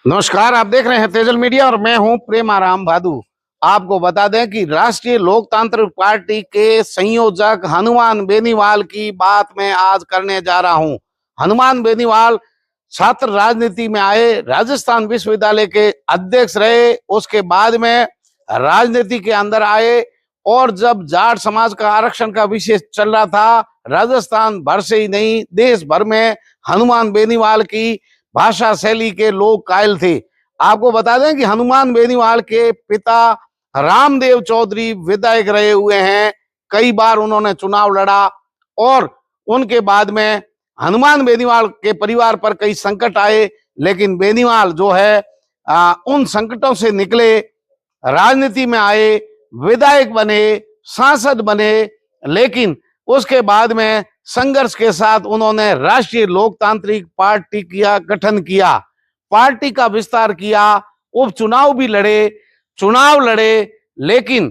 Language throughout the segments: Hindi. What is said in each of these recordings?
नमस्कार, आप देख रहे हैं तेजल मीडिया और मैं हूं प्रेमाराम भादु। आपको बता दें कि राष्ट्रीय लोकतांत्रिक पार्टी के संयोजक हनुमान बेनीवाल की बात मैं आज करने जा रहा हूं। हनुमान बेनीवाल छात्र राजनीति में आए, राजस्थान विश्वविद्यालय के अध्यक्ष रहे, उसके बाद में राजनीति के अंदर आए और जब जाट समाज का आरक्षण का विषय चल रहा था, राजस्थान भर से ही नहीं देश भर में हनुमान बेनीवाल की भाषा शैली के लोग कायल थे। आपको बता दें कि हनुमान बेनीवाल के पिता रामदेव चौधरी विधायक रहे हुए हैं, कई बार उन्होंने चुनाव लड़ा और उनके बाद में हनुमान बेनीवाल के परिवार पर कई संकट आए, लेकिन बेनीवाल जो है उन संकटों से निकले, राजनीति में आए, विधायक बने, सांसद बने, लेकिन उसके बाद में संघर्ष के साथ उन्होंने राष्ट्रीय लोकतांत्रिक पार्टी का गठन किया, पार्टी का विस्तार किया, उपचुनाव भी चुनाव लड़े, लेकिन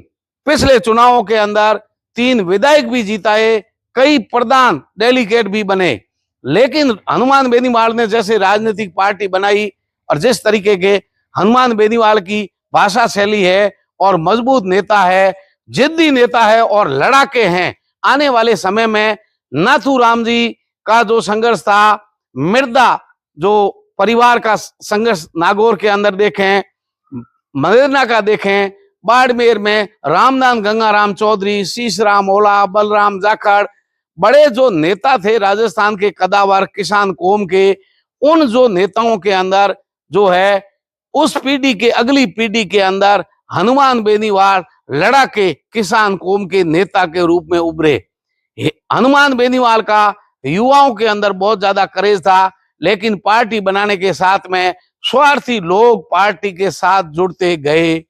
पिछले चुनावों के अंदर 3 विधायक भी जीताए, कई प्रधान डेलीगेट भी बने। लेकिन हनुमान बेनीवाल ने जैसे राजनीतिक पार्टी बनाई और जिस तरीके के हनुमान बेनीवाल की भाषा शैली है और मजबूत नेता है, जिद्दी नेता है और लड़ाके हैं, आने वाले समय में नाथूराम जी का जो संघर्ष था, मिर्दा जो परिवार का संघर्ष नागौर के अंदर देखें, मदेरना का देखें, बाड़मेर में रामदान गंगाराम चौधरी, शीशराम ओला, बलराम जाखड़, बड़े जो नेता थे राजस्थान के कदावर किसान कौम के, उन जो नेताओं के अंदर जो है उस पीढ़ी के अगली पीढ़ी के अंदर हनुमान बेनीवाल लड़ाके किसान कौम के नेता के रूप में उभरे। हनुमान बेनीवाल का युवाओं के अंदर बहुत ज्यादा क्रेज था, लेकिन पार्टी बनाने के साथ में स्वार्थी लोग पार्टी के साथ जुड़ते गए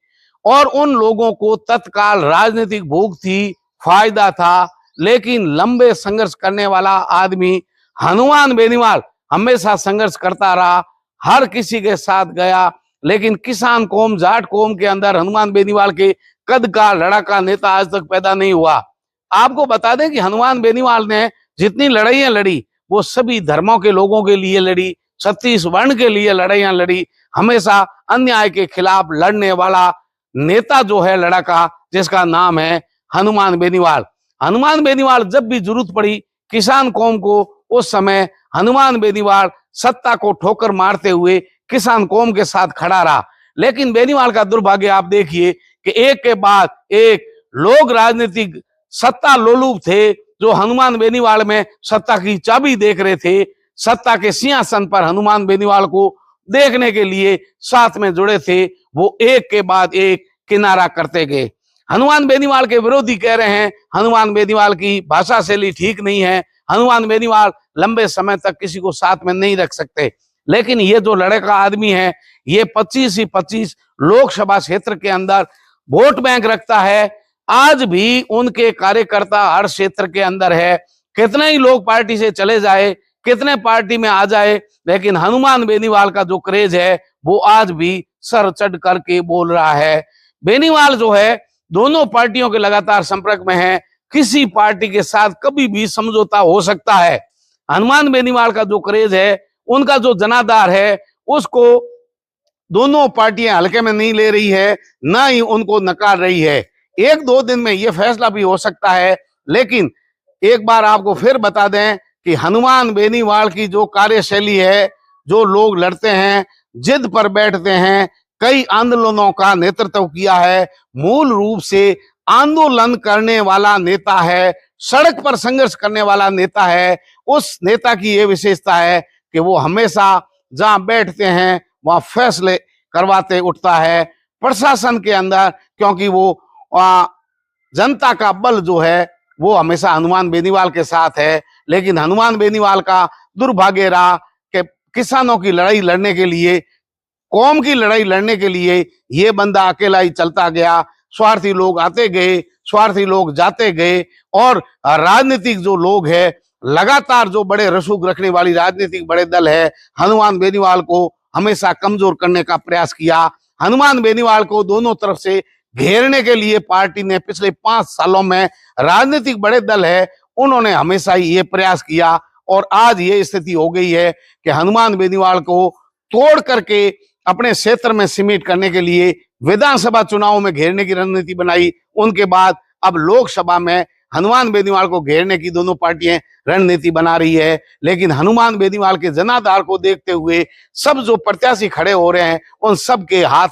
और उन लोगों को तत्काल राजनीतिक भूख थी, फायदा था, लेकिन लंबे संघर्ष करने वाला आदमी हनुमान बेनीवाल हमेशा संघर्ष करता रहा, हर किसी के साथ गया, लेकिन किसान कौम जाट कौम के अंदर हनुमान बेनीवाल के कद का लड़ाका नेता आज तक पैदा नहीं हुआ। आपको बता दें कि हनुमान बेनीवाल ने जितनी लड़ाइयां लड़ी वो सभी धर्मों के लोगों के लिए लड़ी, 36 वर्ण के लिए लड़ाइयां लड़ी, हमेशा अन्याय के खिलाफ लड़ने वाला नेता जो है लड़ाका, जिसका नाम है हनुमान बेनीवाल। हनुमान बेनीवाल जब भी जरूरत पड़ी किसान कौम को, उस समय हनुमान बेनीवाल सत्ता को ठोकर मारते हुए किसान कौम के साथ खड़ा रहा। लेकिन बेनीवाल का दुर्भाग्य आप देखिए कि एक के बाद एक लोग राजनीतिक सत्ता लोलुप थे, जो हनुमान बेनीवाल में सत्ता की चाबी देख रहे थे, सत्ता के सिंहासन पर हनुमान बेनीवाल को देखने के लिए साथ में जुड़े थे, वो एक के बाद एक किनारा करते गए। हनुमान बेनीवाल के विरोधी कह रहे हैं हनुमान बेनीवाल की भाषा शैली ठीक नहीं है, हनुमान बेनीवाल लंबे समय तक किसी को साथ में नहीं रख सकते। लेकिन ये जो लड़का आदमी है, ये 25 ही 25 लोकसभा क्षेत्र के अंदर वोट बैंक रखता है। आज भी उनके कार्यकर्ता हर क्षेत्र के अंदर है, कितने ही लोग पार्टी से चले जाए, कितने पार्टी में आ जाए, लेकिन हनुमान बेनीवाल का जो क्रेज है वो आज भी सर चढ़ करके बोल रहा है। बेनीवाल जो है दोनों पार्टियों के लगातार संपर्क में है, किसी पार्टी के साथ कभी भी समझौता हो सकता है। हनुमान बेनीवाल का जो क्रेज है, उनका जो जनाधार है, उसको दोनों पार्टियां हल्के में नहीं ले रही है, ना ही उनको नकार रही है। 1-2 दिन में यह फैसला भी हो सकता है, लेकिन एक बार आपको फिर बता दें कि हनुमान बेनीवाल की जो कार्यशैली है, जो लोग लड़ते हैं, जिद पर बैठते हैं, कई आंदोलनों का नेतृत्व किया है, मूल रूप से आंदोलन करने वाला नेता है, सड़क पर संघर्ष करने वाला नेता है। उस नेता की यह विशेषता है कि वो हमेशा जहां बैठते हैं वहां फैसले करवाते उठता है प्रशासन के अंदर, क्योंकि वो जनता का बल जो है वो हमेशा हनुमान बेनीवाल के साथ है। लेकिन हनुमान बेनीवाल का दुर्भाग्य रहा कि किसानों की लड़ाई लड़ने के लिए, कौम की लड़ाई लड़ने के लिए ये बंदा अकेला ही चलता गया। स्वार्थी लोग आते गए, स्वार्थी लोग जाते गए, और राजनीतिक जो लोग हैं, लगातार जो बड़े रसूख रखने वाली राजनीतिक बड़े दल है, हनुमान बेनीवाल को हमेशा कमजोर करने का प्रयास किया। हनुमान बेनीवाल को दोनों तरफ से घेरने के लिए पार्टी ने पिछले 5 सालों में, राजनीतिक बड़े दल है उन्होंने हमेशा ही ये प्रयास किया, और आज ये स्थिति हो गई है कि हनुमान बेनीवाल को तोड़ करके अपने क्षेत्र में सीमित करने के लिए विधानसभा चुनाव में घेरने की रणनीति बनाई। उनके बाद अब लोकसभा में हनुमान बेनीवाल को घेरने की दोनों पार्टियां रणनीति बना रही है। लेकिन हनुमान बेनीवाल के जनाधार को देखते हुए सब जो प्रत्याशी खड़े हो रहे हैं उन सब के हाथ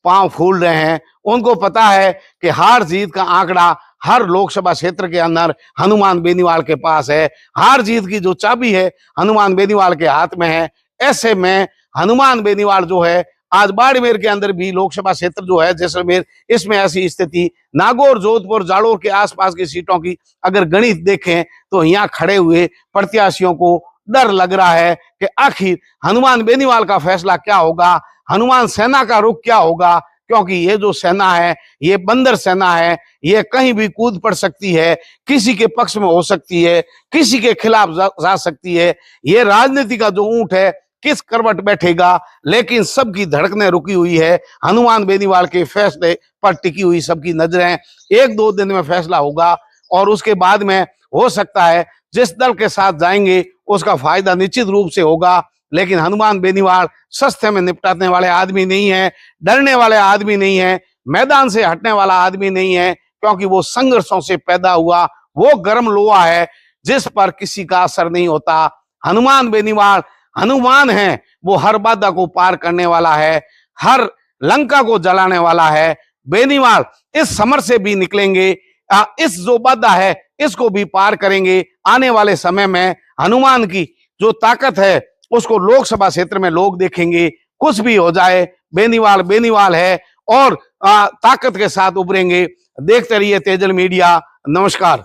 पांव फूल रहे हैं। उनको पता है कि हार जीत का आंकड़ा हर लोकसभा क्षेत्र के अंदर हनुमान बेनीवाल के पास है। हार जीत की जो चाबी है हनुमान बेनीवाल के हाथ में है। ऐसे में हनुमान बेनीवाल जो है, आज बाड़मेर के अंदर भी लोकसभा क्षेत्र जो है जैसलमेर, इसमें ऐसी स्थिति, नागौर, जोधपुर, जालोर के आसपास की सीटों की अगर गणित देखें तो यहाँ खड़े हुए प्रत्याशियों को डर लग रहा है कि आखिर हनुमान बेनीवाल का फैसला क्या होगा, हनुमान सेना का रुख क्या होगा। क्योंकि ये जो सेना है ये बंदर सेना है, ये कहीं भी कूद पड़ सकती है, किसी के पक्ष में हो सकती है, किसी के खिलाफ जा सकती है। ये राजनीति का जो ऊंट है किस करवट बैठेगा, लेकिन सबकी धड़कनें रुकी हुई है, हनुमान बेनीवाल के फैसले पर टिकी हुई सबकी नजरें। 1-2 दिन में फैसला होगा और उसके बाद में हो सकता है जिस दल के साथ जाएंगे उसका फायदा निश्चित रूप से होगा। लेकिन हनुमान बेनीवाल सस्ते में निपटाने वाले आदमी नहीं है, डरने वाले आदमी नहीं है, मैदान से हटने वाला आदमी नहीं है, क्योंकि वो संघर्षों से पैदा हुआ वो गर्म लोहा है जिस पर किसी का असर नहीं होता। हनुमान बेनीवाल हनुमान है, वो हर बाधा को पार करने वाला है, हर लंका को जलाने वाला है। बेनीवाल इस समर से भी निकलेंगे, इस जो बाधा है इसको भी पार करेंगे। आने वाले समय में हनुमान की जो ताकत है उसको लोकसभा क्षेत्र में लोग देखेंगे। कुछ भी हो जाए बेनीवाल बेनीवाल है और ताकत के साथ उभरेंगे। देखते रहिए तेजल मीडिया। नमस्कार।